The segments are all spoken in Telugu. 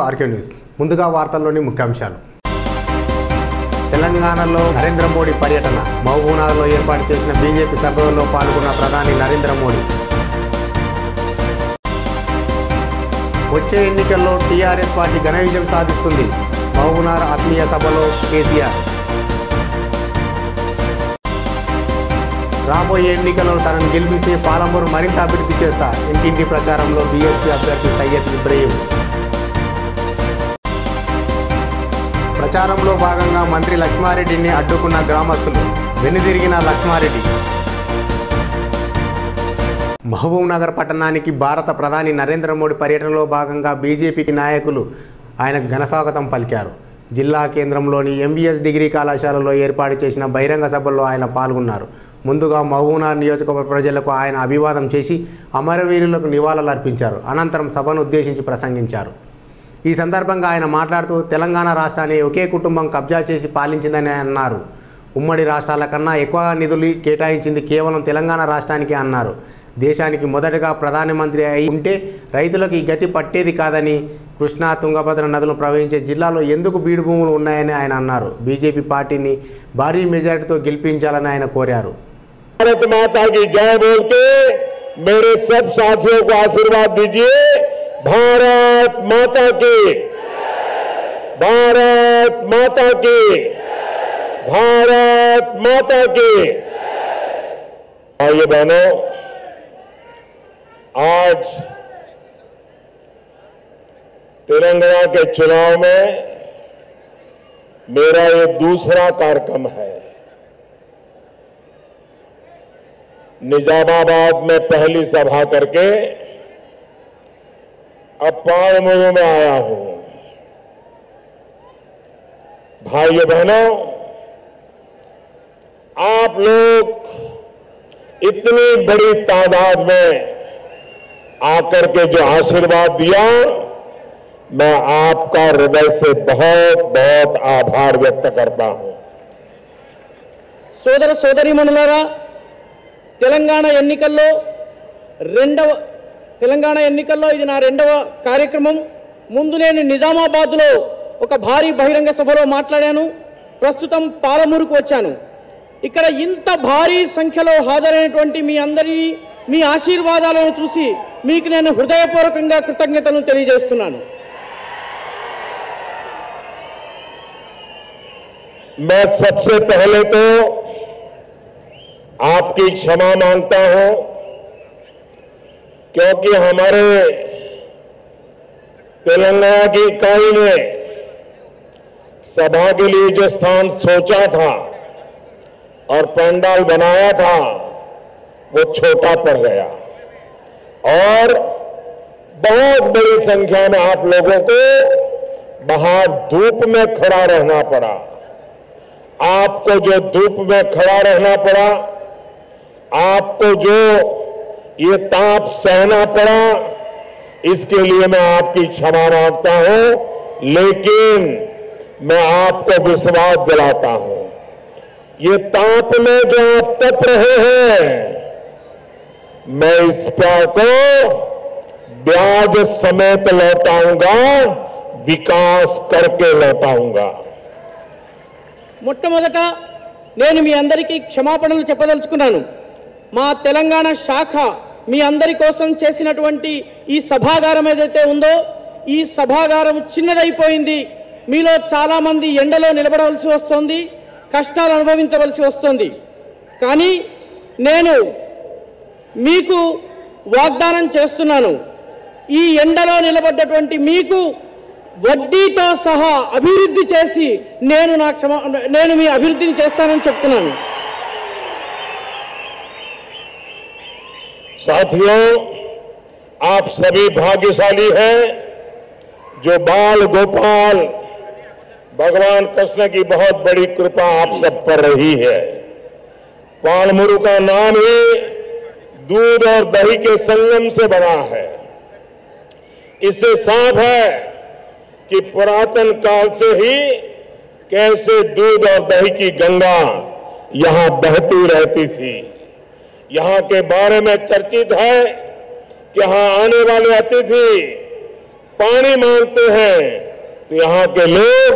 RK news. ముందుగా వార్తల్లోని ముఖ్యాంశాలు. తెలంగాణలో నరేంద్ర మోడీ పర్యటన. మహబూబ్నగర్లో ఏర్పాటు చేసిన బీజేపీ సభలో పాల్గొన్న ప్రధాని నరేంద్ర మోడీ. వచ్చే ఎన్నికల్లో టీఆర్ఎస్ పార్టీ ఘన విజయం సాధిస్తుంది. మహబూబ్నగర్ ఆత్మీయ సభలో కేసీఆర్. రాబోయే ఎన్నికల్లో తనను గెలిపిస్తే పాలమూరు మరింత అభివృద్ధి చేస్తా. ఇంటింటి ప్రచారంలో బీఎస్పీ అభ్యర్థి సయ్యద్ ఇబ్రహీం. ప్రచారంలో భాగంగా మంత్రి లక్ష్మారెడ్డిని అడ్డుకున్న గ్రామస్తులు. వెనుదిరిగిన లక్ష్మారెడ్డి. మహబూబ్నగర్ పట్టణానికి భారత ప్రధాని నరేంద్ర మోడీ పర్యటనలో భాగంగా బీజేపీకి నాయకులు ఆయనకు ఘనస్వాగతం పలికారు. జిల్లా కేంద్రంలోని ఎంబీఎస్ డిగ్రీ కళాశాలలో ఏర్పాటు చేసిన బహిరంగ సభల్లో ఆయన పాల్గొన్నారు. ముందుగా మహబూబ్నగర్ నియోజకవర్గ ప్రజలకు ఆయన అభివాదం చేసి అమరవీరులకు నివాళులు అర్పించారు. అనంతరం సభను ఉద్దేశించి ప్రసంగించారు. ఈ సందర్భంగా ఆయన మాట్లాడుతూ తెలంగాణ రాష్ట్రాన్ని ఒకే కుటుంబం కబ్జా చేసి పాలించిందని అన్నారు. ఉమ్మడి రాష్ట్రాల కన్నా ఎక్కువ నిధులు కేటాయించింది కేవలం తెలంగాణ రాష్ట్రానికి అన్నారు. దేశానికి మొదటగా ప్రధానమంత్రి అయి ఉంటే రైతులకు ఈ గతి పట్టేది కాదని, కృష్ణా తుంగభద్ర నదులను ప్రవహించే జిల్లాలో ఎందుకు బీడు భూములు ఉన్నాయని ఆయన అన్నారు. బీజేపీ పార్టీని భారీ మెజారిటీతో గెలిపించాలని ఆయన కోరారు. भारत माता की जय बोल के मेरे सब साथियों को आशीर्वाद दीजिए. भारत माता की, भारत माता की, भारत माता की. भाइयों बहनों, आज तेलंगाना के चुनाव में मेरा ये दूसरा कार्यक्रम है. निजामाबाद में पहली सभा करके अब पालमूरू में आया हूं. भाइयों बहनों, आप लोग इतनी बड़ी तादाद में आकर के जो आशीर्वाद दिया, मैं आपका हृदय से बहुत बहुत आभार व्यक्त करता हूं. సోదర సోదరీమణులారా, తెలంగాణ ఎన్నికల్లో ఇది నా రెండవ కార్యక్రమం. ముందు నేను నిజామాబాద్లో ఒక భారీ బహిరంగ సభలో మాట్లాడాను. ప్రస్తుతం పాలమూరుకు వచ్చాను. ఇక్కడ ఇంత భారీ సంఖ్యలో హాజరైనటువంటి మీ అందరినీ, మీ ఆశీర్వాదాలను చూసి మీకు నేను హృదయపూర్వకంగా కృతజ్ఞతలను తెలియజేస్తున్నాను. मैं सबसे पहले तो आपकी क्षमा मांगता हूं, क्योंकि हमारे तेलंगाना की इकाई ने सभा के लिए जो स्थान सोचा था और पंडाल बनाया था वो छोटा पड़ गया और बहुत बड़ी संख्या में आप लोगों को बाहर धूप में खड़ा रहना पड़ा. आपको जो धूप में खड़ा रहना पड़ा, आपको जो ये ताप सहना पड़ा, इसके लिए मैं आपकी क्षमा मांगता हूं. लेकिन मैं आपको विश्वास दिलाता हूं, ये ताप में जो आप तप रहे हैं, मैं इस प्यार को ब्याज समेत लौटाऊंगा, विकास करके लौटाऊंगा. మొట్టమొదట నేను మీ అందరికీ క్షమాపణలు చెప్పదలుచుకున్నాను. మా తెలంగాణ శాఖ మీ అందరి కోసం చేసినటువంటి ఈ సభాగారం ఏదైతే ఉందో, ఈ సభాగారం చిన్నదైపోయింది. మీలో చాలామంది ఎండలో నిలబడవలసి వస్తుంది, కష్టాలు అనుభవించవలసి వస్తుంది. కానీ నేను మీకు వాగ్దానం చేస్తున్నాను, ఈ ఎండలో నిలబడ్డటువంటి మీకు వడ్డీతో సహా అభివృద్ధి చేసి నేను మీ అభివృద్ధిని చేస్తానని చెప్తున్నాను. साथियों, आप सभी भाग्यशाली हैं जो बाल गोपाल भगवान कृष्ण की बहुत बड़ी कृपा आप सब पर रही है. पालमूरू का नाम ही दूध और दही के संगम से बना है. इससे साफ है कि पुरातन काल से ही कैसे दूध और दही की गंगा यहां बहती रहती थी. यहां के बारे में चर्चित है कि यहां आने वाले अतिथि पानी मांगते हैं तो यहां के लोग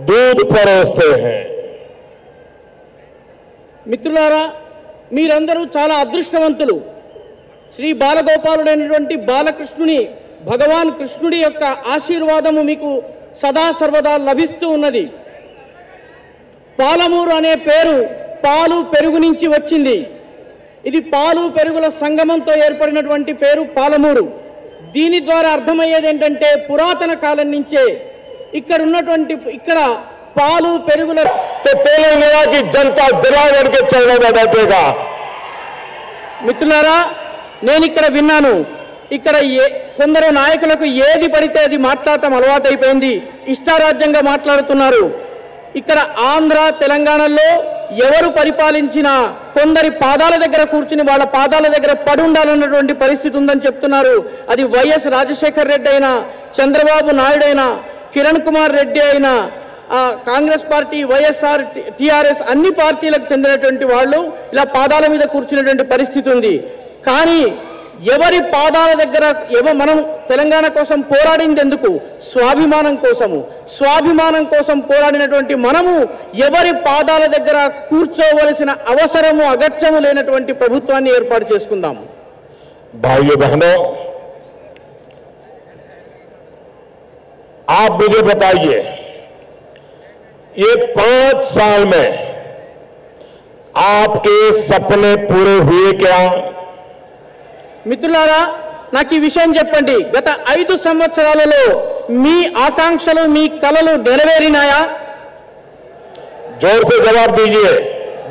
दूध परोसते हैं। మిత్రులారా, మీరందరూ చాలా అదృష్టవంతులు. శ్రీ బాలగోపాలుడైనటువంటి బాలకృష్ణుని, భగవాన్ కృష్ణుడి యొక్క ఆశీర్వాదము మీకు సదా సర్వదా లభిస్తూ ఉన్నది. పాలమూరు అనే పేరు పాలు పెరుగు నుంచి వచ్చింది. ఇది పాలు పెరుగుల సంగమంతో ఏర్పడినటువంటి పేరు పాలమూరు. దీని ద్వారా అర్థమయ్యేది ఏంటంటే పురాతన కాలం నుంచే ఇక్కడ పాలు పెరుగుల तेलंगाना की जनता जलावन के चरणों में बैठेगा। మిత్రులారా, నేను ఇక్కడ విన్నాను, ఇక్కడ కొందరు నాయకులకు ఏది పడితే అది మాట్లాడటం అలవాటైపోయింది, ఇష్టారాజ్యంగా మాట్లాడుతున్నారు. ఇక్కడ ఆంధ్ర తెలంగాణలో ఎవరు పరిపాలించినా కొందరి పాదాల దగ్గర కూర్చుని వాళ్ళ పాదాల దగ్గర పడి ఉండాలన్నటువంటి పరిస్థితి ఉందని చెప్తున్నారు. అది వైఎస్ రాజశేఖర్ రెడ్డి అయినా, చంద్రబాబు నాయుడు అయినా, కిరణ్ కుమార్ రెడ్డి అయినా, కాంగ్రెస్ పార్టీ, వైఎస్ఆర్, టీఆర్ఎస్ అన్ని పార్టీలకు చెందినటువంటి వాళ్ళు ఇలా పాదాల మీద కూర్చునేటువంటి పరిస్థితి ఉంది. కానీ ఎవరి పాదాల దగ్గర మనం తెలంగాణ కోసం పోరాడింది ఎందుకు? స్వాభిమానం కోసము. స్వాభిమానం కోసం పోరాడినటువంటి మనము ఎవరి పాదాల దగ్గర కూర్చోవలసిన అవసరము, అగత్యము లేనటువంటి ప్రభుత్వాన్ని ఏర్పాటు చేసుకుందాము. भाइयों बहनों, आप मुझे बताइए, ये 5 साल में आपके सपने पूरे हुए क्या? మిత్రులారా, నాకు ఈ విషయం చెప్పండి. గత 5 సంవత్సరాలలో మీ ఆకాంక్షలు, మీ కలలు నెరవేరినాయా? जोर से जवाब दीजिए।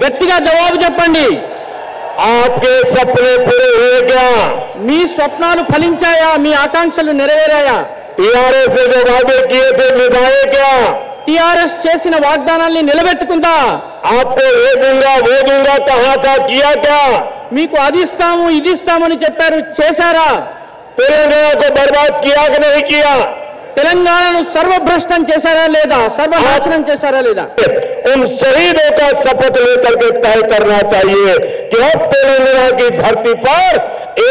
గట్టిగా జవాబు చెప్పండి. आपके सपने पूरे हुए क्या? మీ స్వప్నాలు ఫలించాయా? మీ ఆకాంక్షలు నెరవేరాయా? टीआरएस ने जो वादे किए थे निभाए क्या? టీఆర్ఎస్ చేసిన వాగ్దానాల్ని నిలబెట్టుకుందా? आपको ये दूंगा वो दूंगा कहा था, किया क्या? మీకు అది ఇస్తాము ఇది ఇస్తామని చెప్పారు, చేశారా? तेलंगाना को बर्बाद किया कि नहीं किया? తెలంగాణను సర్వభ్రష్టం చేశారా లేదా? సర్వనాశనం చేశారా లేదా? उन शहीदों का शपथ लेकर के तय करना चाहिए कि अब तेलंगाना की धरती पर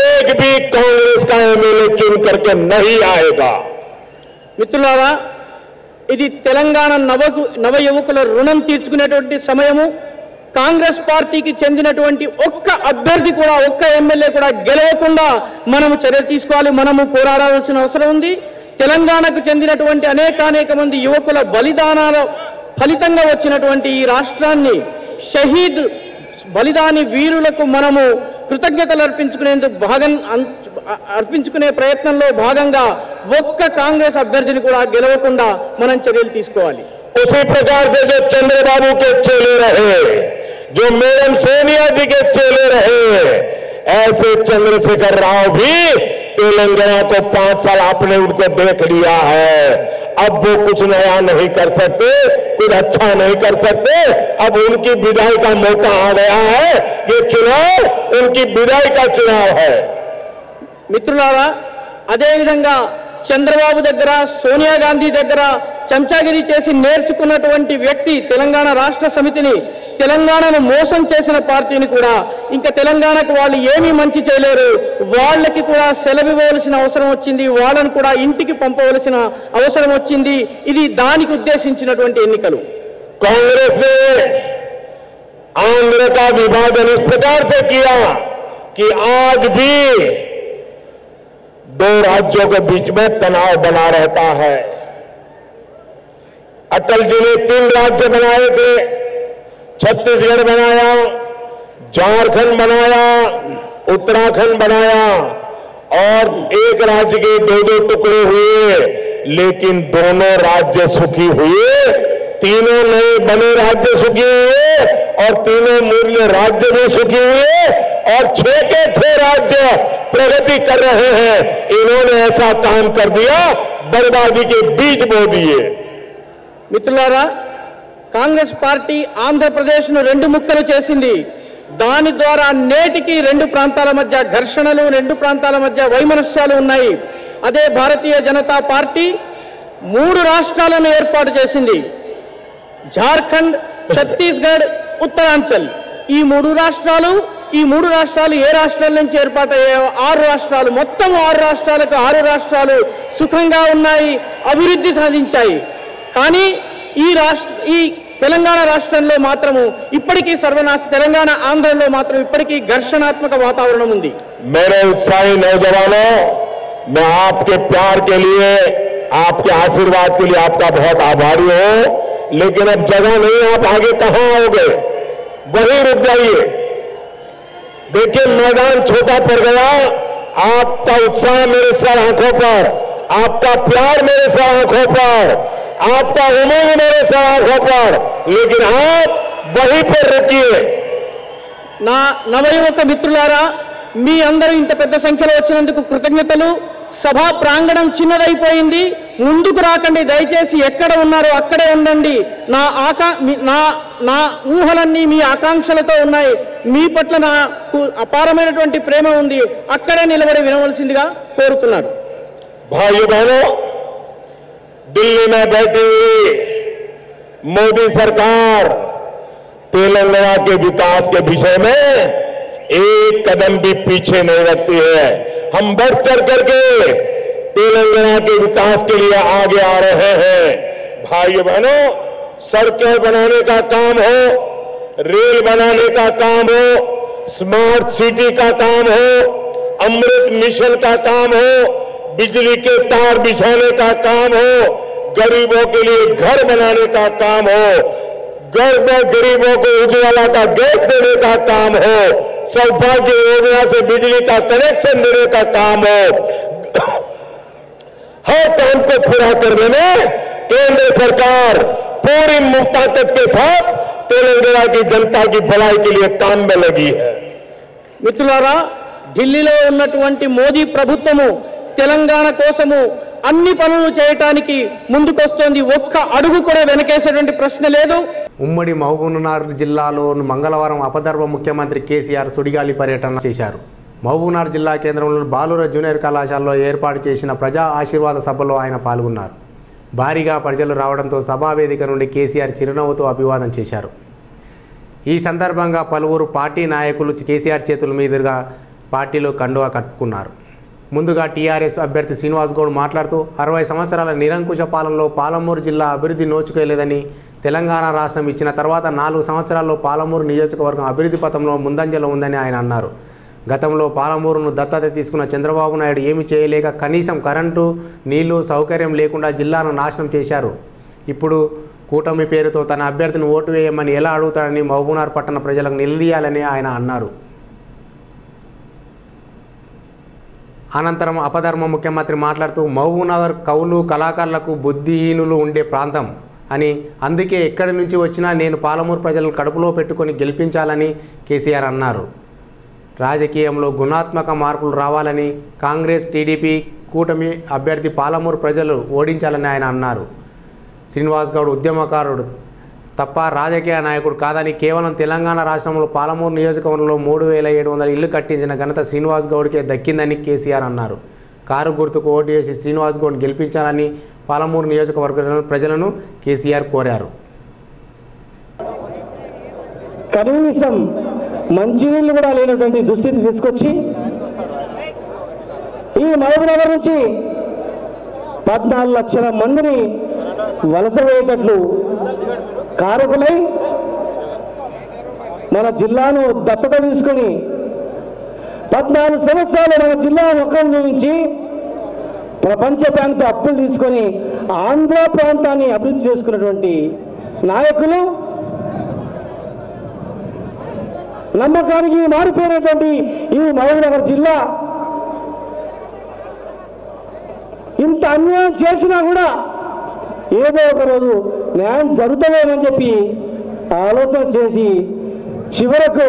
एक भी कांग्रेस का एमएलए चुन करके नहीं आएगा। మిత్రులారా, ఇది తెలంగాణ నవ యువకుల రుణం తీర్చుకునేటువంటి సమయము. కాంగ్రెస్ పార్టీకి చెందినటువంటి ఒక్క అభ్యర్థి కూడా, ఒక్క ఎమ్మెల్యే కూడా గెలవకుండా మనము చర్య తీసుకోవాలి. మనము పోరాడాల్సిన అవసరం ఉంది. తెలంగాణకు చెందినటువంటి అనేక మంది యువకుల బలిదానాల ఫలితంగా వచ్చినటువంటి ఈ రాష్ట్రాన్ని షహీద్ బలిదాని వీరులకు మనము కృతజ్ఞతలు అర్పించుకునే ప్రయత్నంలో భాగంగా ఒక్క కాంగ్రెస్ అభ్యర్థిని కూడా గెలవకుండా మనం చర్యలు తీసుకోవాలి. उसी प्रकार से जो चंद्रबाबू के चेले रहे, जो मैडम सोनिया जी के चेले रहे, ऐसे चंद्रशेखर राव भी तेलंगाना को 5 साल आपने उनको देख लिया है। अब वो कुछ नया नहीं कर सकते, कुछ अच्छा नहीं कर सकते। अब उनकी विदाई का मौका आ गया है। ये चुनाव उनकी विदाई का चुनाव है। మిత్రులారా, అదేవిధంగా చంద్రబాబు దగ్గర, సోనియా గాంధీ దగ్గర చెంచాగిరి చేసి నేర్చుకున్నటువంటి వ్యక్తి తెలంగాణ రాష్ట్ర సమితిని, తెలంగాణను మోసం చేసిన పార్టీని కూడా ఇంకా తెలంగాణకు వాళ్ళు ఏమీ మంచి చేయలేరు, వాళ్ళకి కూడా సెలవు ఇవ్వవలసిన అవసరం వచ్చింది, వాళ్ళను కూడా ఇంటికి పంపవలసిన అవసరం వచ్చింది. ఇది దానికి ఉద్దేశించినటువంటి ఎన్నికలు. कांग्रेस ने आंध्र का विभाजन इस प्रकार से किया कि आज भी 2 राज्यों के बीच में तनाव बना रहता है। अटल जी ने 3 राज्य बनाए थे, छत्तीसगढ़ बनाया, झारखंड बनाया, उत्तराखंड बनाया और एक राज्य के 2 टुकड़े हुए, लेकिन दोनों राज्य सुखी हुए। तीनों नए बने राज्य सुखी हुए और तीनों मूल्य राज्य भी सुखी हुए और 6 के 6 राज्य प्रगति कर रहे हैं। इन्होंने ऐसा काम कर दिया, बर्बादी के बीज बो दिए। మిత్రులారా, కాంగ్రెస్ పార్టీ ఆంధ్రప్రదేశ్ను 2 ముక్కలు చేసింది. దాని ద్వారా నేటికి 2 ప్రాంతాల మధ్య ఘర్షణలు, 2 ప్రాంతాల మధ్య వైమనస్యాలు ఉన్నాయి. అదే భారతీయ జనతా పార్టీ 3 రాష్ట్రాలను ఏర్పాటు చేసింది. జార్ఖండ్, ఛత్తీస్గఢ్, ఉత్తరాంచల్. ఈ 3 రాష్ట్రాలు ఈ 3 రాష్ట్రాలు ఏ రాష్ట్రాల నుంచి ఏర్పాటయ్యాయో 6 రాష్ట్రాలు, మొత్తం 6 రాష్ట్రాలకు 6 రాష్ట్రాలు సుఖంగా ఉన్నాయి, అభివృద్ధి సాధించాయి. కానీ ఈ తెలంగాణ రాష్ట్రంలో మాత్రము ఇప్పటికీ తెలంగాణ ఆంధ్రలో మాత్రం ఇప్పటికీ ఘర్షణాత్మక వాతావరణం ఉంది. मेरे उत्साही नौजवानों, मैं आपके प्यार के लिए, आपके आशीर्वाद के लिए आपका बहुत आभारी हूं, लेकिन अब जगह नहीं, आप आगे कहां आओगे, वहीं रुक जाइए. देखिए मैदान छोटा पड़ गया, आपका उत्साह मेरे सर आंखों पर, आपका प्यार मेरे सर आंखों पर, आपका उमंग मेरे सर आंखों पर, लेकिन आप वहीं पर रुकिए. నా నవయువక మిత్రులారా, మీ అందరూ ఇంత పెద్ద సంఖ్యలో వచ్చినందుకు కృతజ్ఞతలు. సభా ప్రాంగణం చిన్నదైపోయింది, ముందుకు రాకండి, దయచేసి ఎక్కడ ఉన్నారో అక్కడే ఉండండి. నా ఊహలన్నీ మీ ఆకాంక్షలతో ఉన్నాయి, మీ పట్ల నాకు అపారమైనటువంటి ప్రేమ ఉంది, అక్కడే నిలబడి వినవలసిందిగా కోరుతున్నాను. भाइयों बहनों, दिल्ली में बैठी हुई मोदी सरकार तेलंगाना के विकास के विषय में एक कदम भी पीछे नहीं रखती है. हम बढ़ चढ़ करके तेलंगाना के विकास के लिए आगे आ रहे हैं. भाइयों बहनों, सड़कें बनाने का काम हो, रेल बनाने का काम हो, स्मार्ट सिटी का काम हो, अमृत मिशन का काम हो, बिजली के तार बिछाने का काम हो, गरीबों के लिए घर बनाने का काम हो, गरीबों को उज्ज्वला का गैस देने का काम हो, सौभाग्य योजना से बिजली का कनेक्शन देने का काम हो, हर काम को पूरा करने में केंद्र सरकार पूरी ताकत के साथ तेलंगाना की जनता की भलाई के लिए काम में लगी है. మిత్రులారా, ఢిల్లీలో ఉన్నటువంటి మోదీ ప్రభుత్వము తెలంగాణ కోసము అన్ని పనులు చేయడానికి ముందుకొస్తోంది. ఒక్క అడుగు కూడా వెనకేసేటువంటి ప్రశ్న లేదు. ఉమ్మడి మహబూబ్నగర్ జిల్లాలో మంగళవారం అపధర్మ ముఖ్యమంత్రి కేసీఆర్ సుడిగాలి పర్యటన చేశారు. మహబూబ్నగర్ జిల్లా కేంద్రంలోని బాలుర జూనియర్ కళాశాలలో ఏర్పాటు చేసిన ప్రజా ఆశీర్వాద సభలో ఆయన పాల్గొన్నారు. భారీగా ప్రజలు రావడంతో సభావేదిక నుండి కేసీఆర్ చిరునవ్వుతో అభివాదం చేశారు. ఈ సందర్భంగా పలువురు పార్టీ నాయకులు కేసీఆర్ చేతుల మీదుగా పార్టీలో కండువా కట్టుకున్నారు. ముందుగా టీఆర్ఎస్ అభ్యర్థి శ్రీనివాస్ గౌడ్ మాట్లాడుతూ 60 సంవత్సరాల నిరంకుశ పాలనలో పాలమూరు జిల్లా అభివృద్ధి నోచుకోలేదని, తెలంగాణ రాష్ట్రం ఇచ్చిన తర్వాత 4 సంవత్సరాల్లో పాలమూరు నియోజకవర్గం అభివృద్ధి పథంలో ముందంజలో ఉందని ఆయన అన్నారు. గతంలో పాలమూరును దత్తత తీసుకున్న చంద్రబాబు నాయుడు ఏమి చేయలేక కనీసం కరెంటు, నీళ్లు సౌకర్యం లేకుండా జిల్లాను నాశనం చేశారు. ఇప్పుడు కూటమి పేరుతో తన అభ్యర్థిని ఓటు వేయమని ఎలా అడుగుతాడని మహబూబ్నగర్ పట్టణ ప్రజలకు నిలదీయాలని ఆయన అన్నారు. అనంతరం అపధర్మ ముఖ్యమంత్రి మాట్లాడుతూ మహబూబ్నగర్ కవులు, కళాకారులకు బుద్ధిహీనులు ఉండే ప్రాంతం అని, అందుకే ఎక్కడి నుంచి వచ్చినా నేను పాలమూరు ప్రజలను కడుపులో పెట్టుకొని గెలిపించాలని కేసీఆర్ అన్నారు. రాజకీయంలో గుణాత్మక మార్పులు రావాలని, కాంగ్రెస్, టీడీపీ కూటమి అభ్యర్థి పాలమూరు ప్రజలు ఓడించాలని ఆయన అన్నారు. శ్రీనివాస్ గౌడ్ ఉద్యమకారుడు తప్ప రాజకీయ నాయకుడు కాదని, కేవలం తెలంగాణ రాష్ట్రంలో పాలమూరు నియోజకవర్గంలో 3700 ఇళ్లు కట్టించిన ఘనత శ్రీనివాస్ గౌడ్కే దక్కిందని కేసీఆర్ అన్నారు. కారు గుర్తుకు ఓటు వేసి శ్రీనివాస్ గౌడ్ గెలిపించాలని పాలమూరు నియోజకవర్గ ప్రజలను కేసీఆర్ కోరారు. కనీసం మంచినీళ్ళు కూడా లేనటువంటి దుస్థితి తీసుకొచ్చి ఈ మహబూబ్నగర్ నుంచి 14 లక్షల మందిని వలస వేయటట్లు కారకులై మన జిల్లాను దత్తత తీసుకొని 14 సంవత్సరాలు మన జిల్లా ముఖం నుంచి ప్రపంచ బ్యాంకు అప్పులు తీసుకొని ఆంధ్ర ప్రాంతాన్ని అభివృద్ధి చేసుకున్నటువంటి నాయకులు, నమ్మకానికి మారిపోయినటువంటి ఈ మహబూబ్నగర్ జిల్లా ఇంత అన్యాయం చేసినా కూడా ఏదో ఒక రోజు న్యాయం జరుగుతుందేమని చెప్పి ఆలోచన చేసి చివరకు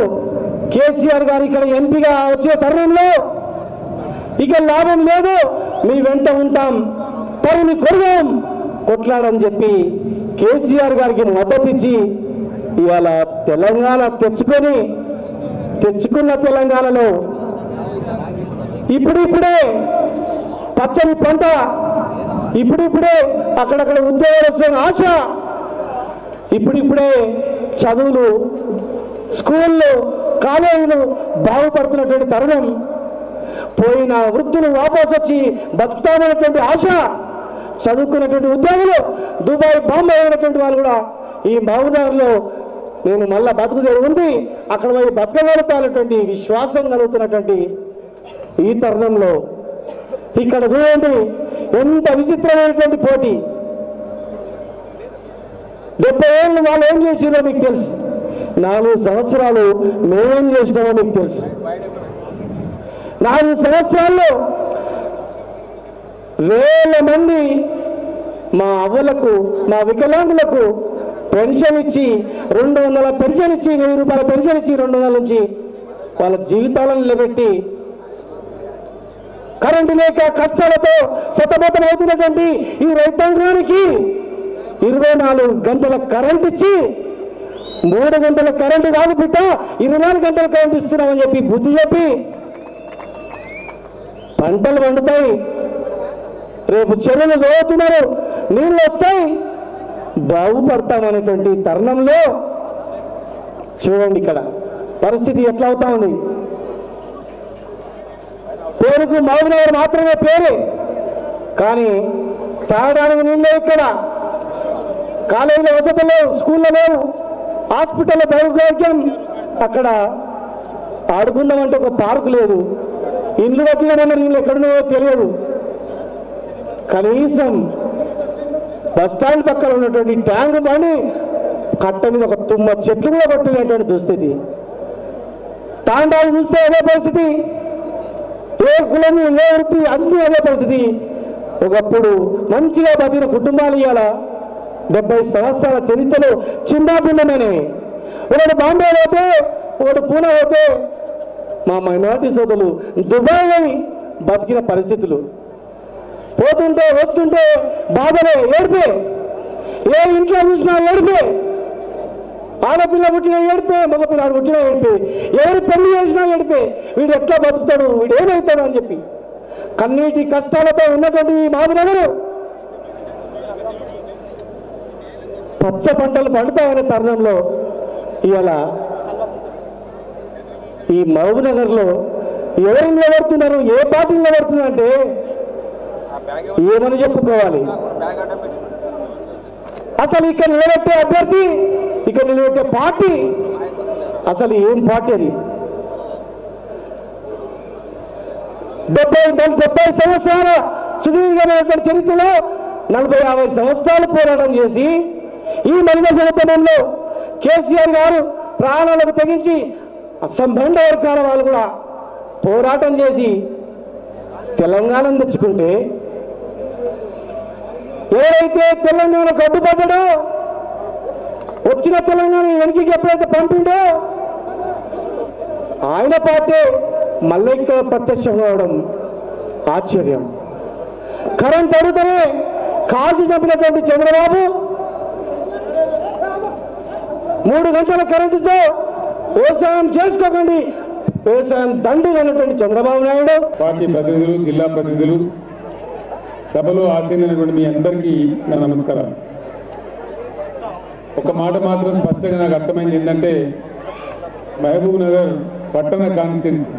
కేసీఆర్ గారు ఇక్కడ ఎంపీగా వచ్చే తరుణంలో ఇక లాభం లేదు, మీ వెంట ఉంటాం, తరుని కొడదాం, కొట్లాడని చెప్పి కేసీఆర్ గారికి మద్దతు ఇచ్చి ఇవాళ తెలంగాణ తెచ్చుకున్న తెలంగాణలో ఇప్పుడిప్పుడే పచ్చని పంట, ఇప్పుడిప్పుడే అక్కడక్కడ ఉద్యోగాలు వస్తున్న ఆశ, ఇప్పుడిప్పుడే చదువులు, స్కూళ్ళు, కాలేజీలు బాగుపడుతున్నటువంటి తరుణం, పోయిన వృద్ధులు వాపసు వచ్చి బతుకుతామనేటువంటి ఆశ, చదువుకున్నటువంటి ఉద్యోగులు దుబాయ్ బాంబే అయినటువంటి వాళ్ళు కూడా ఈ మహబూబ్నగర్లో నేను మళ్ళా బతుకుదేరు ఉంది, అక్కడ పోయి బతకగలుగుతానటువంటి విశ్వాసం కలుగుతున్నటువంటి ఈ తరుణంలో ఇక్కడ చూడండి ఎంత విచిత్రమైనటువంటి పోటీ. 70 ఏళ్ళు వాళ్ళు ఏం చేసిరో మీకు తెలుసు, 4 సంవత్సరాలు మేమేం చేసినామో మీకు తెలుసు. 4 సంవత్సరాల్లో వేల మంది మా అవ్వలకు, మా వికలాంగులకు పెన్షన్ ఇచ్చి 200 పెన్షన్ ఇచ్చి, 1000 రూపాయల పెన్షన్ ఇచ్చి 200 నుంచి వాళ్ళ జీవితాలను నిలబెట్టి, కరెంటు లేక కష్టాలతో సతమతం అవుతున్నటువంటి ఈ రైతాంగానికి 24 గంటల కరెంట్ ఇచ్చి, 3 గంటల కరెంటు కాదు బిడ్డ 24 గంటల కరెంట్ ఇస్తున్నామని చెప్పి బుద్ధి చెప్పి, పంటలు పండుతాయి, రేపు చెరువులు దోవుతున్నారు, నీళ్ళు వస్తాయి, బాగుపడతామనేటువంటి తరుణంలో చూడండి ఇక్కడ పరిస్థితి ఎట్లా అవుతా ఉంది. పేరుకు మహబూబ్నగర్ మాత్రమే పేరు, కానీ తాగడానికి నీళ్ళే ఇక్కడ, కాలేజీలో వసతులు లేవు, స్కూల్లో లేవు, హాస్పిటల్లో దౌర్భాగ్యం, అక్కడ ఆడుకుందామంటే ఒక పార్కు లేదు, ఇల్లు కట్టిన నీళ్ళు ఎక్కడున్నాయో తెలియదు, కనీసం బస్టాండ్ పక్కన ఉన్నటువంటి ట్యాంక్ బండి కట్ట మీద ఒక తుమ్మ చెట్లు కూడా కొట్టినటువంటి దుస్థితి. తాండాలు చూస్తే అదే పరిస్థితి, ఏ కులం ఏ వృత్తి అన్నీ అదే పరిస్థితి. ఒకప్పుడు మంచిగా బతికిన కుటుంబాలు ఇవాళ 70 సంవత్సరాల చరిత్రలో చిన్నాభిన్నమనే, ఒకటి బాంబే పోతే ఒకటి పూణే పోతే మా మైనారిటీ సోదరులు దుబాయ్ అని బతికిన పరిస్థితులు, పోతుంటే వస్తుంటే బాధలే, ఏడిపే, ఏ ఇంట్లో చూసినా ఏడిపే, ఆడపిల్ల పుట్టినా ఏడిపే, మగపిల్లాడు పుట్టినా ఏడిపే, ఎవరు పెళ్లి చేసినా ఏడిపే, వీడు ఎట్లా బతుకుతాడు, వీడు ఏమవుతాడు అని చెప్పి కన్నీటి కష్టాలతో ఉన్నటువంటి మహబూబ్నగర్ పచ్చ పంటలు పండుతాయనే తరుణంలో ఇవాళ ఈ మహబూబ్నగర్లో ఎవరు నిలబడుతున్నారు, ఏ పార్టీ నిలబడుతుందంటే ఏమని చెప్పుకోవాలి. అసలు ఇక్కడ నిలబెట్టే అభ్యర్థి, ఇక్కడ నిలబెట్టే పార్టీ అసలు ఏం పార్టీ అది? 70 సంవత్సరాల సుదీర్ఘమైనటువంటి చరిత్రలో 40-50 సంవత్సరాలు పోరాటం చేసి ఈ మహిళా సంఘటనలో కేసీఆర్ గారు ప్రాణాలకు తెగించి అసంబంధ వర్గాల వాళ్ళు కూడా పోరాటం చేసి తెలంగాణను తెచ్చుకుంటే, ఎవరైతే తెలంగాణకు అడ్డుపడ్డాడో, వచ్చిన తెలంగాణ వెనక్కి ఎప్పుడైతే పంపిండో ఆయన పార్టీ మళ్ళీ ఇక్కడ ప్రత్యక్షం కావడం ఆశ్చర్యం. కరెంట్ అడుగుతూనే కాల్చి చంపినటువంటి చంద్రబాబు 3 గంటల కరెంటుతో వ్యవసాయం చేసుకోకండి, వ్యవసాయం దండు అన్నటువంటి చంద్రబాబు నాయుడు, పార్టీ ప్రతినిధులు, జిల్లా ప్రతినిధులు, సభలో ఆసీనైనటువంటి మీ అందరికీ నా నమస్కారం. ఒక మాట మాత్రం స్పష్టంగా నాకు అర్థమైంది ఏంటంటే, మహబూబ్ నగర్ పట్టణ కాన్స్టిట్యున్సీ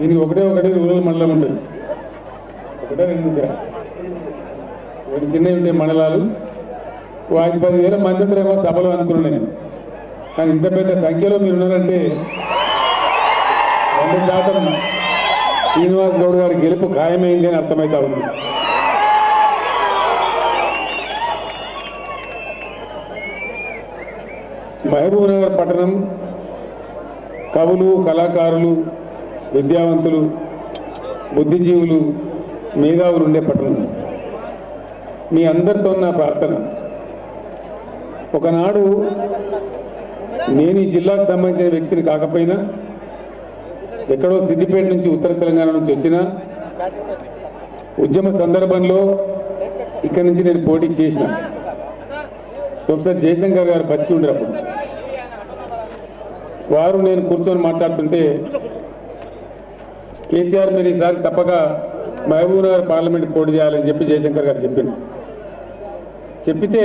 దీనికి ఒకటే రూరల్ మండలం ఉంటుంది, ఒకటే 2 ఒకటి చిన్నవి ఉండే మండలాలు. 5-10 వేల మంది ఉంటారేమో సభలో అనుకున్నాను నేను, కానీ ఇంత పెద్ద సంఖ్యలో మీరు ఉన్నారంటే 100% శ్రీనివాస్ గౌడ్ గారి గెలుపు ఖాయమైంది అని అర్థమవుతా ఉంది. మహబూబ్ నగర్ పట్టణం కవులు, కళాకారులు, విద్యావంతులు, బుద్ధిజీవులు, మేధావులు ఉండే పట్టణం. మీ అందరితో నా ప్రార్థన, ఒకనాడు నేను ఈ జిల్లాకు సంబంధించిన వ్యక్తిని కాకపోయినా, ఎక్కడో సిద్దిపేట నుంచి, ఉత్తర తెలంగాణ నుంచి వచ్చిన ఉద్యమ సందర్భంలో ఇక్కడి నుంచి నేను పోటీ చేసిన. ప్రొఫెసర్ జయశంకర్ గారు బతికి ఉండరు అప్పుడు. వారు నేను కూర్చొని మాట్లాడుతుంటే, కేసీఆర్ మీరు ఈసారి తప్పక మహబూబ్ నగర్ పార్లమెంట్ పోటీ చేయాలని చెప్పి జయశంకర్ గారు చెప్పారు. చెప్పితే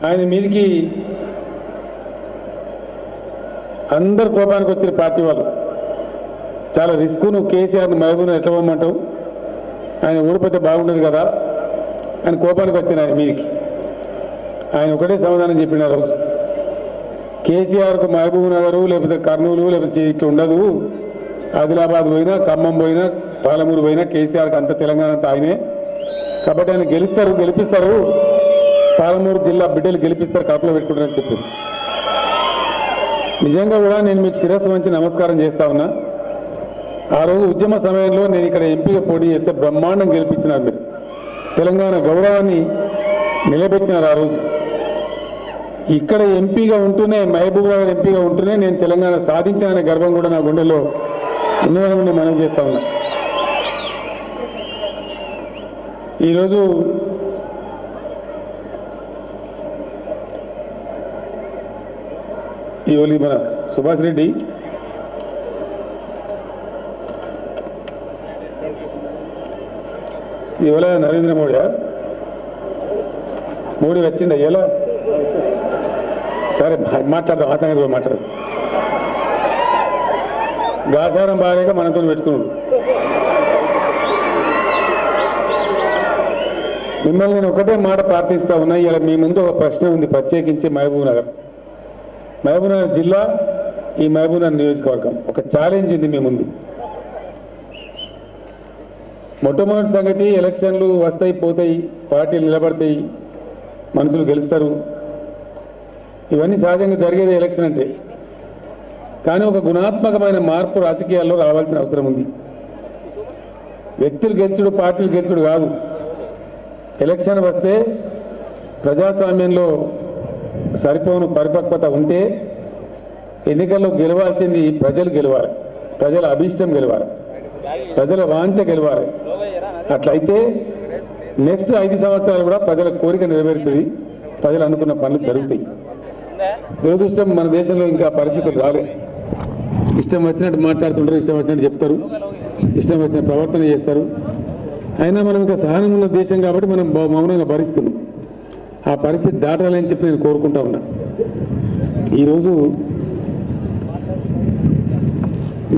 ఆయన మీదికి అందరు కోపానికి వచ్చిన పార్టీ వాళ్ళు చాలా రిస్క్. నువ్వు కేసీఆర్ని మహబూబ్ని ఎట్లా పోమంటావు, ఆయన ఓడిపోతే బాగుండదు కదా అని కోపానికి వచ్చిన ఆయన మీదికి. ఆయన ఒకటే సమాధానం చెప్పిన రోజు, కేసీఆర్కు మహబూబ్ నగర్ లేకపోతే కర్నూలు లేకపోతే ఇట్లా ఉండదు, ఆదిలాబాద్ పోయినా ఖమ్మం పోయినా పాలమూరు పోయినా కేసీఆర్కి అంత తెలంగాణ అంతా ఆయనే, కాబట్టి ఆయన గెలిపిస్తారు, పాలమూరు జిల్లా బిడ్డలు గెలిపిస్తారు, కడుపులో పెట్టుకుంటారని చెప్పింది. నిజంగా కూడా నేను మీకు శిరస్సు వంచి నమస్కారం చేస్తా ఉన్నా. ఆ రోజు ఉద్యమ సమయంలో నేను ఇక్కడ ఎంపీగా పోటీ చేస్తే బ్రహ్మాండం గెలిపించినారు మీరు, తెలంగాణ గౌరవాన్ని నిలబెట్టినారు. ఆ రోజు ఇక్కడ ఎంపీగా ఉంటూనే, మహబూబ్ నగర్ ఎంపీగా ఉంటూనే నేను తెలంగాణ సాధించాననే గర్వం కూడా నా గుండెలో ఉన్నదని మనం చేస్తా ఉన్నా. ఈరోజు ఇవాళ మన సుభాష్ రెడ్డి ఇవాళ నరేంద్ర మోడీ వచ్చిండ ఎలా సరే మాట్లాడదాం, ఆ సంగతి మాట్లాడదాం. గాసారం బాగా మనతో పెట్టుకున్నాడు. మిమ్మల్ని నేను ఒకటే మాట ప్రార్థిస్తా ఉన్నా. ఇలా మీ ముందు ఒక ప్రశ్న ఉంది, ప్రత్యేకించి మహబూబ్ నగర్ జిల్లా, ఈ మహబూబ్ నగర్ నియోజకవర్గం ఒక ఛాలెంజ్ ఉంది మీ ముందు. మొట్టమొదటి సంగతి, ఎలక్షన్లు వస్తాయి పోతాయి, పార్టీలు నిలబడతాయి, మనుషులు గెలుస్తారు, ఇవన్నీ సహజంగా జరిగేది ఎలక్షన్ అంటే. కానీ ఒక గుణాత్మకమైన మార్పు రాజకీయాల్లో రావాల్సిన అవసరం ఉంది. వ్యక్తులు గెలుచుడు, పార్టీలు గెలుచుడు కాదు. ఎలక్షన్ వస్తే ప్రజాస్వామ్యంలో సరిపోను పరిపక్వత ఉంటే ఎన్నికల్లో గెలవాల్సింది ప్రజలు గెలవాలి, ప్రజల అభిష్టం గెలవాలి, ప్రజల వాంఛ గెలవాలి. అట్లయితే నెక్స్ట్ 5 సంవత్సరాలు కూడా ప్రజల కోరిక నెరవేరుతుంది, ప్రజలు అనుకున్న పనులు జరుగుతాయి. దురదృష్టం మన దేశంలో ఇంకా పరిస్థితులు రాలే. ఇష్టం వచ్చినట్టు మాట్లాడుతుంటారు, ఇష్టం వచ్చినట్టు చెప్తారు, ఇష్టం వచ్చిన ప్రవర్తన చేస్తారు. అయినా మనం ఇంకా సహనం ఉన్న దేశం కాబట్టి మనం మౌనంగా భరిస్తున్నాం. ఆ పరిస్థితి దాటాలని చెప్పి నేను కోరుకుంటా ఉన్నా. ఈరోజు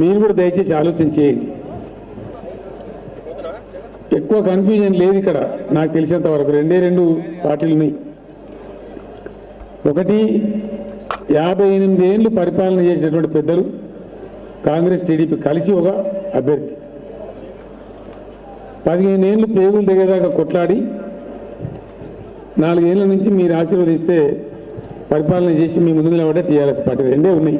మీరు కూడా దయచేసి ఆలోచన చేయండి. ఎక్కువ కన్ఫ్యూజన్ లేదు ఇక్కడ. నాకు తెలిసినంత వరకు 2 పార్టీలు ఉన్నాయి. ఒకటి, 58 ఏళ్ళు పరిపాలన చేసినటువంటి పెద్దలు కాంగ్రెస్ టీడీపీ కలిసి ఒక అభ్యర్థి, 15 ఏళ్ళు పేగులు దిగేదాకా కొట్లాడి 4 ఏళ్ళ నుంచి మీరు ఆశీర్వదిస్తే పరిపాలన చేసి మీ ముందు నిలబడే టీఆర్ఎస్ పార్టీ 2 ఉన్నాయి.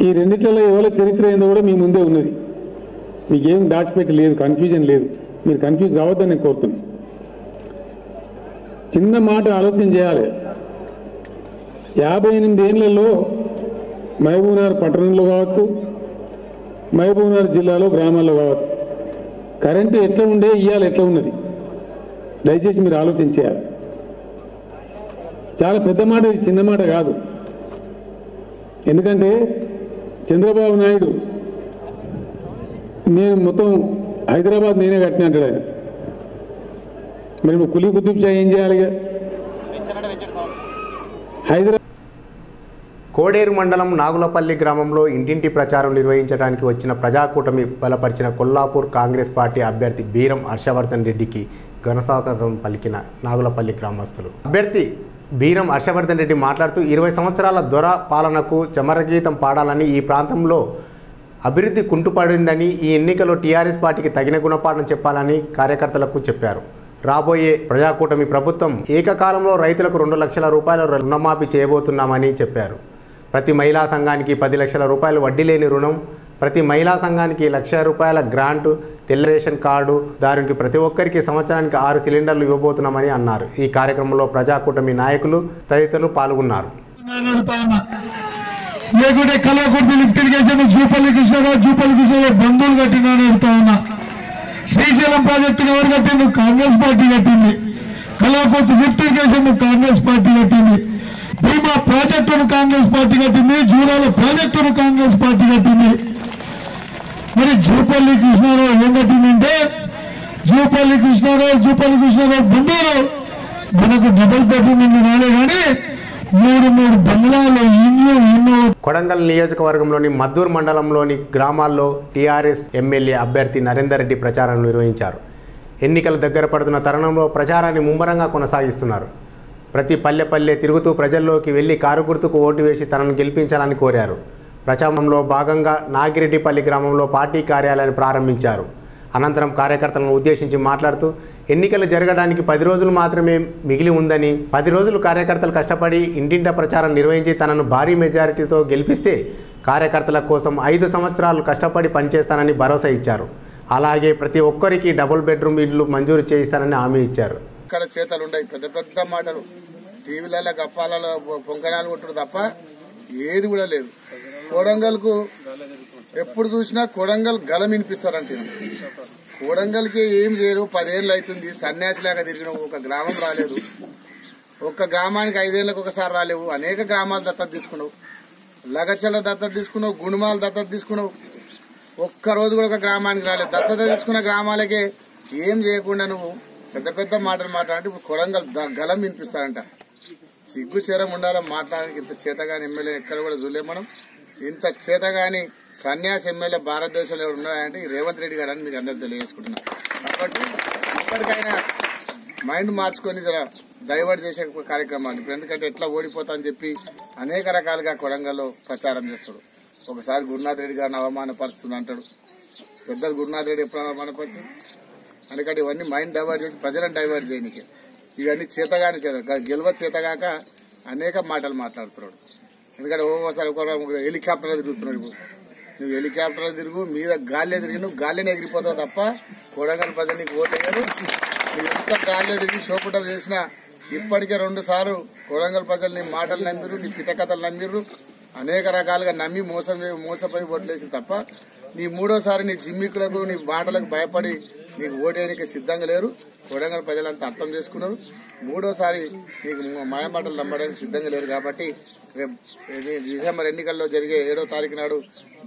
ఈ రెండిట్లలో ఎవరి చరిత్ర ఏందో కూడా మీ ముందే ఉన్నది. మీకేం దాచిపెట్టి లేదు, కన్ఫ్యూజన్ లేదు. మీరు కన్ఫ్యూజ్ కావద్దని నేను కోరుతున్నాను. చిన్న మాట ఆలోచన చేయాలి. 58 ఏళ్లలో మహబూబ్ నగర్ పట్టణంలో కావచ్చు, మహబూబ్ నగర్ జిల్లాలో గ్రామాల్లో కావచ్చు, కరెంటు ఎట్లా ఉండే, ఇవాళ ఎట్లా ఉన్నది, దయచేసి మీరు ఆలోచన చేయాలి. చాలా పెద్ద మాట, ఇది చిన్న మాట కాదు. ఎందుకంటే చంద్రబాబు నాయుడు నేను మొత్తం హైదరాబాద్ నేనే కట్టిన అంటాడు ఆయన. మరి నువ్వు కులీ కుతుబ్ షా ఏం చేయాలి? హైదరాబాద్ కోడేరు మండలం నాగులపల్లి గ్రామంలో ఇంటింటి ప్రచారం నిర్వహించడానికి వచ్చిన ప్రజాకూటమి బలపరిచిన కొల్లాపూర్ కాంగ్రెస్ పార్టీ అభ్యర్థి బీరం హర్షవర్ధన్ రెడ్డికి ఘనస్వాగతం పలికిన నాగులపల్లి గ్రామస్తులు. అభ్యర్థి బీరం హర్షవర్ధన్ రెడ్డి మాట్లాడుతూ 20 సంవత్సరాల దొర పాలనకు చమరగీతం పాడాలని, ఈ ప్రాంతంలో అభివృద్ధి కుంటుపడిందని, ఈ ఎన్నికలో టీఆర్ఎస్ పార్టీకి తగిన గుణపాఠం చెప్పాలని కార్యకర్తలకు చెప్పారు. రాబోయే ప్రజాకూటమి ప్రభుత్వం ఏకకాలంలో రైతులకు 2 లక్షల రూపాయల రుణమాఫీ చేయబోతున్నామని చెప్పారు. ప్రతి మహిళా సంఘానికి 10 లక్షల రూపాయలు వడ్డీ లేని రుణం, ప్రతి మహిళా సంఘానికి 1 లక్ష రూపాయల గ్రాంటు, తెల్ల రేషన్ కార్డు దానికి ప్రతి ఒక్కరికి సంవత్సరానికి 6 సిలిండర్లు ఇవ్వబోతున్నామని అన్నారు. ఈ కార్యక్రమంలో ప్రజాకూటమి నాయకులు తదితరులు పాల్గొన్నారు. లేకుంటే కళాకూర్తి లిఫ్ట్ ఇరిగేషన్ జూపల్లి కృష్ణరావు బంధువులు కట్టినాను అడుగుతా ఉన్నా. శ్రీశైలం ప్రాజెక్టును ఎవరు కట్టింది? కాంగ్రెస్ పార్టీ కట్టింది. కళాకూర్తి లిఫ్ట్ ఇరిగేషన్ కాంగ్రెస్ పార్టీ కట్టింది. భీమా ప్రాజెక్టును కాంగ్రెస్ పార్టీ కట్టింది. జూరాల ప్రాజెక్టును కాంగ్రెస్ పార్టీ కట్టింది. మరి జూపల్లి కృష్ణారావు ఏం కట్టిందంటే, జూపల్లి కృష్ణారావు బంధువులు మనకు డబుల్ బెడ్రూమ్ రాలే కానీ మూడు బంగ్లాలు ఇల్లు కొడంగల్ నియోజకవర్గంలోని మద్దూరు మండలంలోని గ్రామాల్లో టీఆర్ఎస్ ఎమ్మెల్యే అభ్యర్థి నరేందర్ రెడ్డి ప్రచారం నిర్వహించారు. ఎన్నికలు దగ్గర పడుతున్న తరుణంలో ప్రచారాన్ని ముమ్మరంగా కొనసాగిస్తున్నారు. ప్రతి పల్లె తిరుగుతూ ప్రజల్లోకి వెళ్లి కారు గుర్తుకు ఓటు వేసి తనను గెలిపించాలని కోరారు. ప్రచారంలో భాగంగా నాగిరెడ్డిపల్లి గ్రామంలో పార్టీ కార్యాలయాన్ని ప్రారంభించారు. అనంతరం కార్యకర్తలను ఉద్దేశించి మాట్లాడుతూ ఎన్నికలు జరగడానికి 10 రోజులు మాత్రమే మిగిలి ఉందని, 10 రోజులు కార్యకర్తలు కష్టపడి ఇంటింట ప్రచారం నిర్వహించి తనను భారీ మెజారిటీతో గెలిపిస్తే కార్యకర్తల కోసం 5 సంవత్సరాలు కష్టపడి పనిచేస్తానని భరోసా ఇచ్చారు. అలాగే ప్రతి ఒక్కరికి డబుల్ బెడ్రూమ్ ఇళ్లు మంజూరు చేయిస్తానని హామీ ఇచ్చారు. ఇక్కడ చేతలు ఉన్నాయి, పెద్ద మాటలు, టీవీలలో గప్పాలలో పొంకనాలు కొట్టుడు తప్ప ఏది కూడా లేదు. కొడంగల్కు ఎప్పుడు చూసినా కొడంగల్ గలం వినిపిస్తారంటే కొడంగల్కి ఏం చేయరు. 10 ఏళ్ళు అవుతుంది సన్యాసిలాగా తిరిగిన ఒక గ్రామం రాలేదు. ఒక్క గ్రామానికి 5 ఏళ్లకు ఒకసారి రాలేవు. అనేక గ్రామాలు దత్తత తీసుకున్నావు, లగచల దత్తత తీసుకున్నావు, గుణమాల దత్తత తీసుకున్నావు. ఒక్క రోజు కూడా ఒక గ్రామానికి రాలేదు. దత్తత తీసుకున్న గ్రామాలకే ఏం చేయకుండా నువ్వు పెద్ద మాటలు మాట్లాడి కొడంగల్ గలం వినిపిస్తారంట. సిగ్గు చీరం ఉండాలని మాట్లాడడానికి ఇంత చేతగాని ఎమ్మెల్యే ఎక్కడ కూడా చూడలేము మనం. ఇంత చేతగాని సన్యాసి ఎమ్మెల్యే భారతదేశంలో ఉన్నాయంటే రేవంత్ రెడ్డి గారు అని మీకు అందరూ తెలియజేసుకుంటున్నా. కాబట్టి ఇప్పటికైనా మైండ్ మార్చుకొని జర డైవర్ట్ చేసే కార్యక్రమాలు ఇప్పుడు, ఎందుకంటే ఎట్లా ఓడిపోతా అని చెప్పి అనేక రకాలుగా కొడంగల్లో ప్రచారం చేస్తాడు. ఒకసారి గురునాథ్ రెడ్డి గారిని అవమానపరుస్తుంది అంటాడు. పెద్దలు గురునాథ్ రెడ్డి ఎప్పుడు అవమానపరిచి, ఎందుకంటే ఇవన్నీ మైండ్ డైవర్ట్ చేసి ప్రజలను డైవర్ట్ చేయడానికి ఇవన్నీ చేతగాని గెలవ చేతగాక అనేక మాటలు మాట్లాడుతున్నాడు. ఎందుకంటే ఒక్కోసారి ఒక్కొక్క హెలికాప్టర్లో తిరుగుతున్నాడు. నువ్వు హెలికాప్టర్లో తిరుగు, మీద గాలిలో తిరిగి నువ్వు గాలిని ఎగిరిపోతావు తప్ప కొడంగల్ ప్రజలు నీకు ఓటేయరు. నువ్వు ఎంత గాలిలో తిరిగి షోపుటలు చేసినా ఇప్పటికే 2 సార్లు కొడంగల్ ప్రజలు నీ మాటలు నమ్మిరు, నీ పిటకథలు నమ్మిరు, అనేక రకాలుగా నమ్మి మోసపోయి ఓట్లేసి తప్ప నీ 3వసారి నీ జిమ్మికులకు నీ మాటలకు భయపడి నీకు ఓటేయడానికి సిద్ధంగా లేరు. కొడంగల్ ప్రజలంతా అర్థం చేసుకున్నారు. 3వసారి నీకు మాయమాటలు నమ్మడానికి సిద్ధంగా లేరు. కాబట్టి రేపు డిసెంబర్ ఎన్నికల్లో జరిగే 7వ తారీఖు నాడు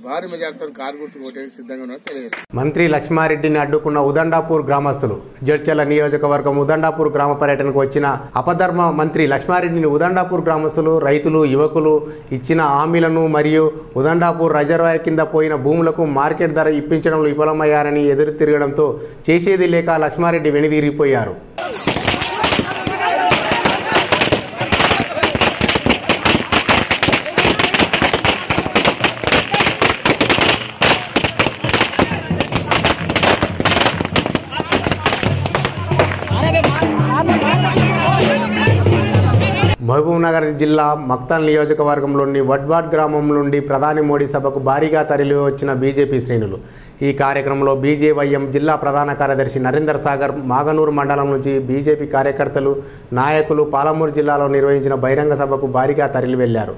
భారీ మెజార్టీతో కారు గుర్తుకు ఓటేయడానికి సిద్ధంగా ఉన్నారని తెలియజేస్తారు. మంత్రి లక్ష్మారెడ్డిని అడ్డుకున్న ఉదండాపూర్ గ్రామస్తులు. జడ్చర్ల నియోజకవర్గం ఉదండాపూర్ గ్రామ పర్యటనకు వచ్చిన అపధర్మ మంత్రి లక్ష్మారెడ్డిని ఉదండాపూర్ గ్రామస్తులు, రైతులు, యువకులు ఇచ్చిన హామీలను మరియు ఉదండాపూర్ రిజర్వాయర్ కింద పోయిన భూములకు మార్కెట్ ధర ఇప్పించడంలో విఫలమయ్యారని ఎదురు తిరగడంతో చేసేది లేక లక్ష్మారెడ్డి వెనుదిరిగిపోయారు. మహబూబ్నగర్ జిల్లా మక్తల్ నియోజకవర్గంలోని వడ్వాడ్ గ్రామం నుండి ప్రధాని మోడీ సభకు భారీగా తరలి వచ్చిన బీజేపీ శ్రేణులు. ఈ కార్యక్రమంలో బీజేవైఎం జిల్లా ప్రధాన కార్యదర్శి నరేందర్ సాగర్, మాగనూరు మండలం నుంచి బీజేపీ కార్యకర్తలు, నాయకులు పాలమూరు జిల్లాలో నిర్వహించిన బహిరంగ సభకు భారీగా తరలి వెళ్లారు.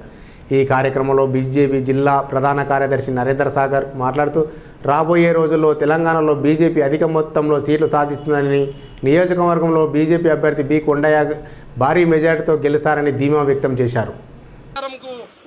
ఈ కార్యక్రమంలో బీజేపీ జిల్లా ప్రధాన కార్యదర్శి నరేందర్ సాగర్ మాట్లాడుతూ రాబోయే రోజుల్లో తెలంగాణలో బీజేపీ అధిక మొత్తంలో సీట్లు సాధిస్తుందని, నియోజకవర్గంలో బీజేపీ అభ్యర్థి బి కొండయ్య భారీ మెజార్టీతో గెలుస్తారని ధీమా వ్యక్తం చేశారు.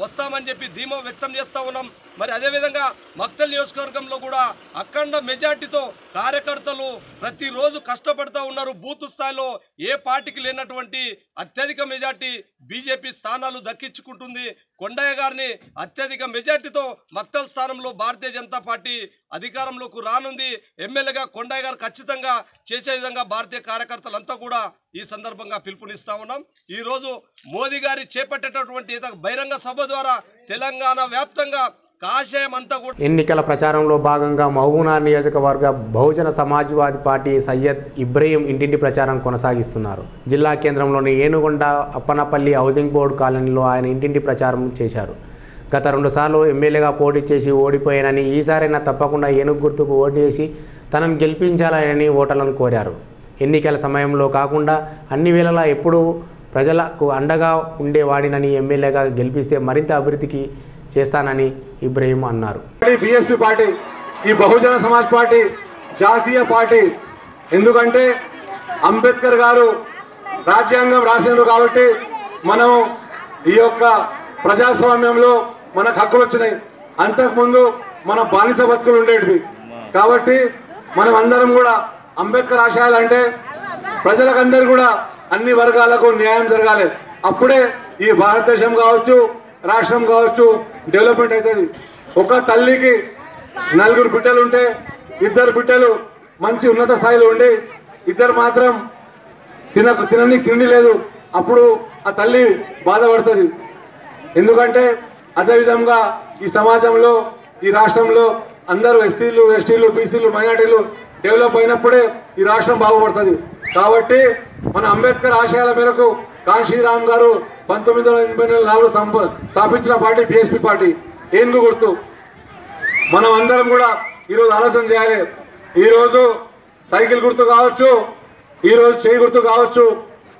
వస్తామని చెప్పి ధీమా వ్యక్తం చేస్తూ ఉన్నాం. మరి అదేవిధంగా మక్తల్ నియోజకవర్గంలో కూడా అఖండ మెజార్టీతో కార్యకర్తలు ప్రతిరోజు కష్టపడుతూ ఉన్నారు. బూత్ స్థాయిలో ఏ పార్టీకి లేనటువంటి అత్యధిక మెజార్టీ బీజేపీ స్థానాలు దక్కించుకుంటుంది. కొండయ్య గారిని అత్యధిక మెజార్టీతో మక్తల్ స్థానంలో భారతీయ జనతా పార్టీ అధికారంలోకి రానుంది. ఎమ్మెల్యేగా కొండయ్య గారు ఖచ్చితంగా చేసే విధంగా భారతీయ కార్యకర్తలంతా కూడా ఈ సందర్భంగా పిలుపునిస్తా ఉన్నాం. ఈరోజు మోదీ గారి చేపట్టేటటువంటి బహిరంగ సభ ద్వారా తెలంగాణ వ్యాప్తంగా కాషాయం అంతా కూడా. ఎన్నికల ప్రచారంలో భాగంగా మహబూబ్నగర్ నియోజకవర్గ బహుజన సమాజ్వాదీ పార్టీ సయ్యద్ ఇబ్రహీం ఇంటింటి ప్రచారం కొనసాగిస్తున్నారు. జిల్లా కేంద్రంలోని ఏనుగొండ అప్పనపల్లి హౌసింగ్ బోర్డు కాలనీలో ఆయన ఇంటింటి ప్రచారం చేశారు. గత 2 సార్లు ఎమ్మెల్యేగా పోటీ చేసి ఓడిపోయానని, ఈసారైనా తప్పకుండా ఏనుగు గుర్తుకు ఓటేసి తనను గెలిపించాలని ఓటర్లను కోరారు. ఎన్నికల సమయంలో కాకుండా అన్ని వేళలా ఎప్పుడూ ప్రజలకు అండగా ఉండేవాడినని, ఎమ్మెల్యేగా గెలిపిస్తే మరింత అభివృద్ధికి చేస్తానని ఇబ్రహీం అన్నారు. బీఎస్పీ పార్టీ, ఈ బహుజన సమాజ్ పార్టీ జాతీయ పార్టీ. ఎందుకంటే అంబేద్కర్ గారు రాజ్యాంగం రాసిండ్రు కాబట్టి మనము ఈ యొక్క ప్రజాస్వామ్యంలో మనకు హక్కులు వచ్చినాయి. అంతకుముందు మన బానిస బతుకులు ఉండేటివి. కాబట్టి మనం అందరం కూడా అంబేద్కర్ ఆశయాలు అంటే ప్రజలకందరూ కూడా అన్ని వర్గాలకు న్యాయం జరగాలి. అప్పుడే ఈ భారతదేశం కావచ్చు, రాష్ట్రం కావచ్చు డెవలప్మెంట్ అవుతుంది. ఒక తల్లికి 4 బిడ్డలు ఉంటే 2 బిడ్డలు మంచి ఉన్నత స్థాయిలో ఉండి 2 మాత్రం తినడానికి తిండి లేదు, అప్పుడు ఆ తల్లి బాధపడుతుంది. ఎందుకంటే అదేవిధంగా ఈ సమాజంలో, ఈ రాష్ట్రంలో అందరూ ఎస్సీలు, ఎస్టీలు, బీసీలు, మైనార్టీలు డెవలప్ అయినప్పుడే ఈ రాష్ట్రం బాగుపడుతుంది. కాబట్టి మన అంబేద్కర్ ఆశయాల మేరకు కాన్షీరామ్ గారు 1984 స్థాపించిన పార్టీ బీఎస్పీ పార్టీ, ఏనుగు గుర్తు. మనం అందరం కూడా ఈరోజు ఆలోచన చేయాలి. ఈరోజు సైకిల్ గుర్తు కావచ్చు, ఈరోజు చేయి గుర్తు కావచ్చు,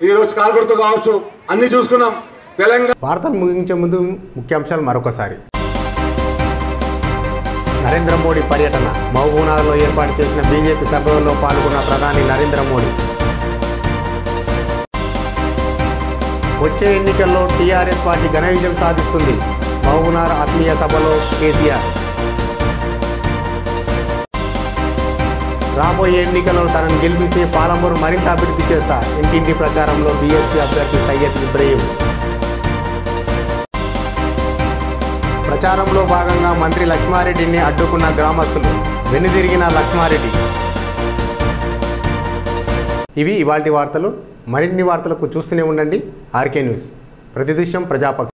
ఈరోజు కాలు గుర్తు కావచ్చు, అన్ని చూసుకున్నాం. తెలంగాణ వార్తలు ముగించే ముందు ముఖ్యాంశాలు మరొకసారి. నరేంద్ర మోడీ పర్యటన. మహబూబ్నగర్లో ఏర్పాటు చేసిన బీజేపీ సభలో పాల్గొన్న ప్రధాని నరేంద్ర మోడీ. వచ్చే ఎన్నికల్లో టీఆర్ఎస్ పార్టీ ఘన విజయం సాధిస్తుంది. మహబూబ్నగర్ ఆత్మీయ సభలో కేసీఆర్. రాబోయే ఎన్నికల్లో తనను గెలిపిస్తే పాలమూరు మరింత అభివృద్ధి చేస్తా. ఇంటింటి ప్రచారంలో బీఎస్పీ అభ్యర్థి సయ్యద్ ఇబ్రహీం. ప్రచారంలో భాగంగా మంత్రి లక్ష్మారెడ్డిని అడ్డుకున్న గ్రామస్తులు. వెనుదిరిగిన లక్ష్మారెడ్డి. ఇవి ఇవాల్టి వార్తలు. మరిన్ని వార్తలకు చూస్తూనే ఉండండి ఆర్కే న్యూస్. ప్రతిదృశ్యం ప్రజాపక్షం.